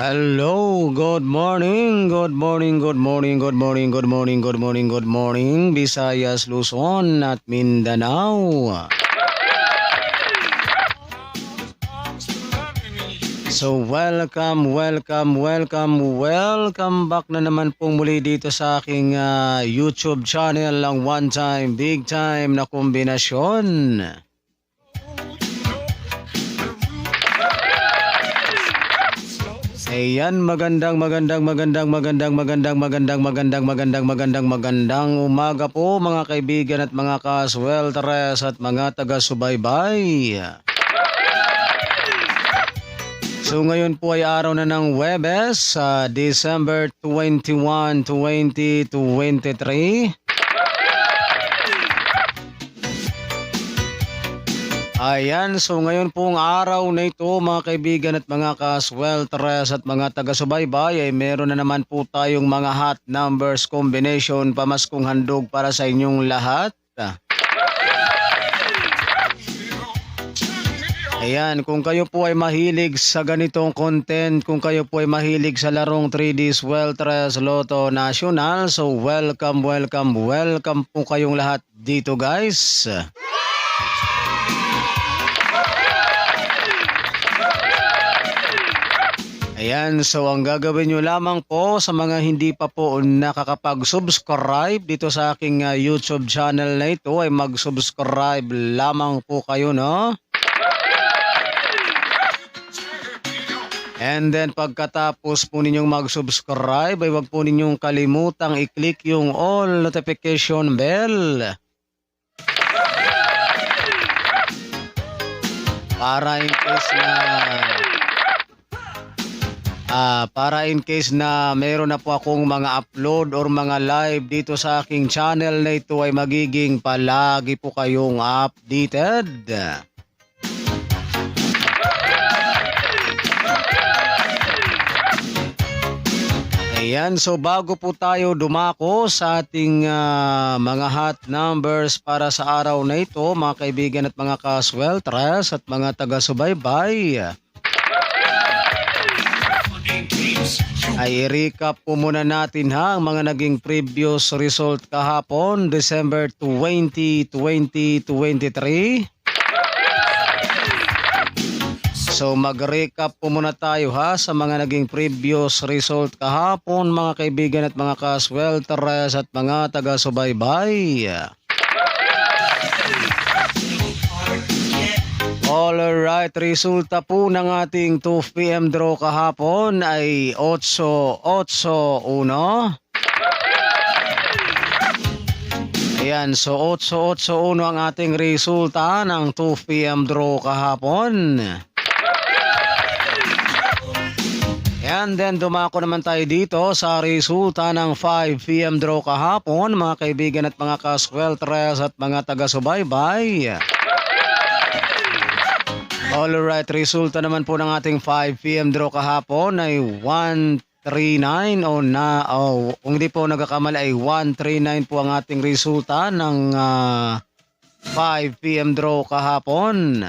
Hello, good morning, good morning, good morning, good morning, good morning, good morning, good morning, Visayas, Luzon at Mindanao. So welcome back na naman pong muli dito sa aking YouTube channel, ang one time, big time na kombinasyon. Ayan, magandang umaga po mga kaibigan at mga kaswelteres at mga taga-subaybay. So ngayon po ay araw na ng Huwebes, December 21, 2023. Ayan, so ngayon pong araw na ito mga kaibigan at mga kaswelteres at mga taga-subaybay ay meron na naman po tayong mga hot numbers combination pamaskong handog para sa inyong lahat. Ayan, kung kayo po ay mahilig sa ganitong content, kung kayo po ay mahilig sa larong 3D Swelteres Lotto National, so welcome po kayong lahat dito guys. Ayan, so ang gagawin nyo lamang po sa mga hindi pa po nakakapag-subscribe dito sa aking YouTube channel na ito ay mag-subscribe lamang po kayo, no? And then pagkatapos po ninyong mag-subscribe ay wag po ninyong kalimutang i-click yung all notification bell. Para in case na meron na po akong mga upload or mga live dito sa aking channel na ito ay magiging palagi po kayong updated. Ayan, so bago po tayo dumako sa ating mga hot numbers para sa araw na ito, mga kaibigan at mga kaswelteres at mga taga-subaybay, ay i-recap po muna natin ang mga naging previous result kahapon, December 20, 2023. So mag-recap po muna tayo sa mga naging previous result kahapon mga kaibigan at mga kaswelteres at mga taga-subaybay. Alright, resulta po ng ating 2 PM draw kahapon ay 8-8-1. Ayan, so 8-8-1 ang ating resulta ng 2 PM draw kahapon. And then dumako naman tayo dito sa resulta ng 5 PM draw kahapon mga kaibigan at mga kaswelteres at mga taga-subaybay. Alright, resulta naman po ng ating 5 PM draw kahapon ay 139 kung hindi po nagkakamali ay 139 po ang ating resulta ng 5 PM draw kahapon.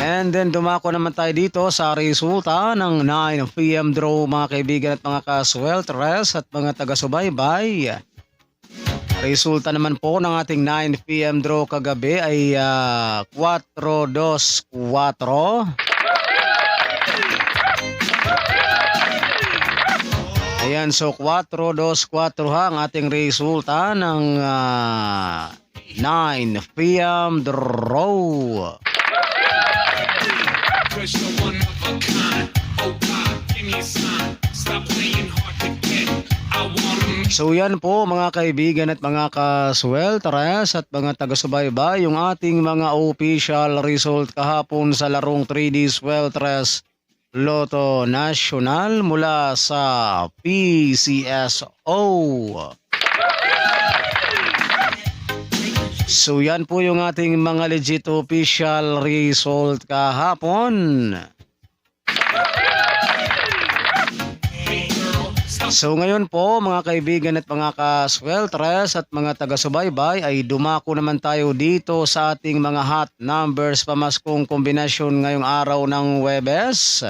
And then dumako naman tayo dito sa resulta ng 9 PM draw mga kaibigan at mga kaswelteres at mga taga-subaybay. Resulta naman po ng ating 9 PM draw kagabi ay 4-2-4. Ayan, so 4-2-4 ang ating resulta ng 9 PM draw. So yan po mga kaibigan at mga kaswelteres at mga taga-subaybay yung ating mga official result kahapon sa larong 3D Swelteres Lotto National mula sa PCSO. So yan po yung ating mga legit official result kahapon. So ngayon po mga kaibigan at mga ka-sweltres at mga taga-subaybay ay dumako naman tayo dito sa ating mga hot numbers pamaskong kombinasyon ngayong araw ng Huwebes.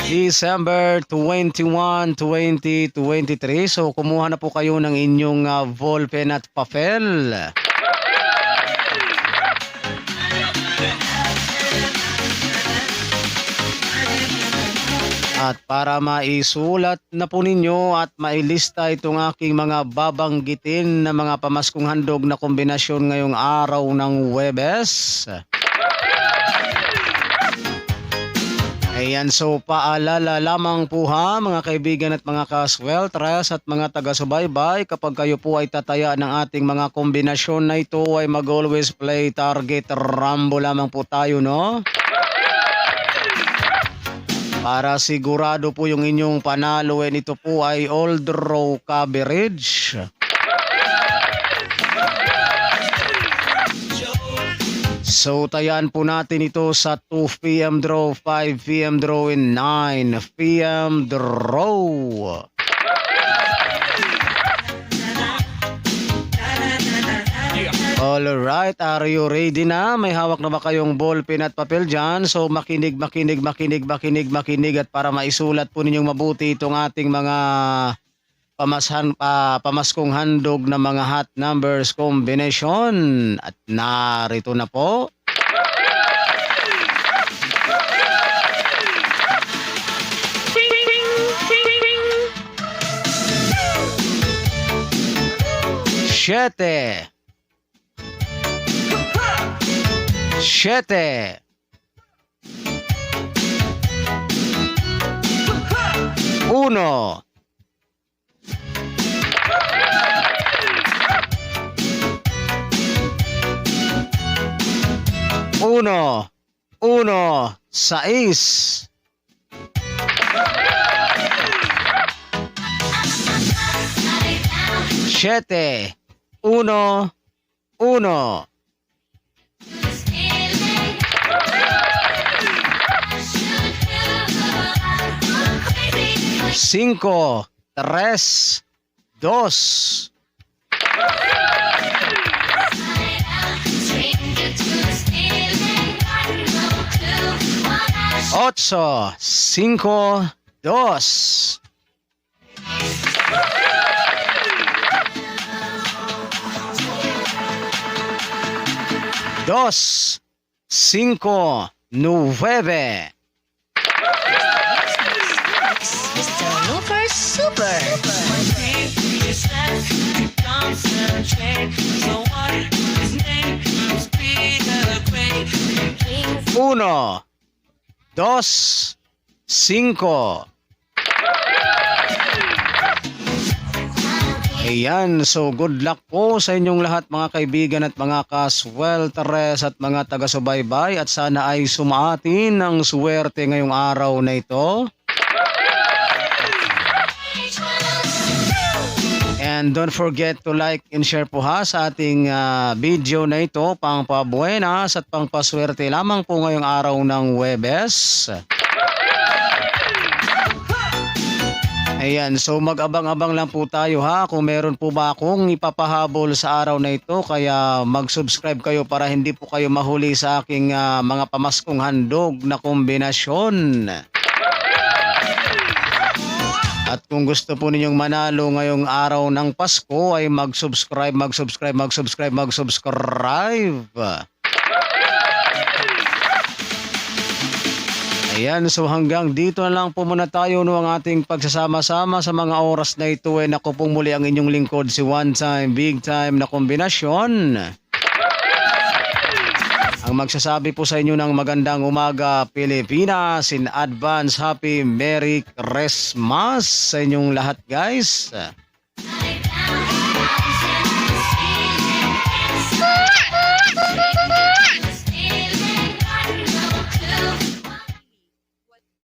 December 21, 2023. So kumuha na po kayo ng inyong ballpen at papel. At para maisulat na po ninyo at mailista itong aking mga babanggitin na mga pamaskong handog na kombinasyon ngayong araw ng Huwebes. Ayan, so paalala lamang po ha mga kaibigan at mga ka-sweltres at mga taga-subaybay, kapag kayo po ay tataya ng ating mga kombinasyon na ito ay mag-always play target rambo lamang po tayo, no? Para sigurado po yung inyong panalo, ito po ay all draw coverage. So tayan po natin ito sa 2 p.m. draw, 5 p.m. draw, and 9 p.m. draw. Alright, are you ready na? May hawak na ba kayong ballpen at papel dyan? So makinig at para maisulat po ninyong mabuti itong ating mga pamaskong handog na mga hot numbers combination. At narito na po. Siete. 7 1 1 1 6 7 1 1 5 3 2 8 5 2 2 5 9 Super. 1 2 5. Ayan, so good luck po sa inyong lahat mga kaibigan at mga ka-sweltres at mga taga-subaybay, at sana ay sumaatin ng swerte ngayong araw na ito. And don't forget to like and share po ha sa ating video na ito, pang pabuenas at pang paswerte lamang po ngayong araw ng Huwebes. Ayan, so mag-abang-abang lang po tayo ha kung meron po ba akong ipapahabol sa araw na ito, kaya mag-subscribe kayo para hindi po kayo mahuli sa aking mga pamaskong handog na kombinasyon. At kung gusto po ninyong manalo ngayong araw ng Pasko ay mag-subscribe. Ayan, so hanggang dito na lang po muna tayo ang ating pagsasama-sama sa mga oras na ito. Ako pong muli ang inyong lingkod, si One Time Big Time na kombinasyon. Ang magsasabi po sa inyo ng magandang umaga Pilipinas, in advance Happy Merry Christmas sa inyong lahat guys.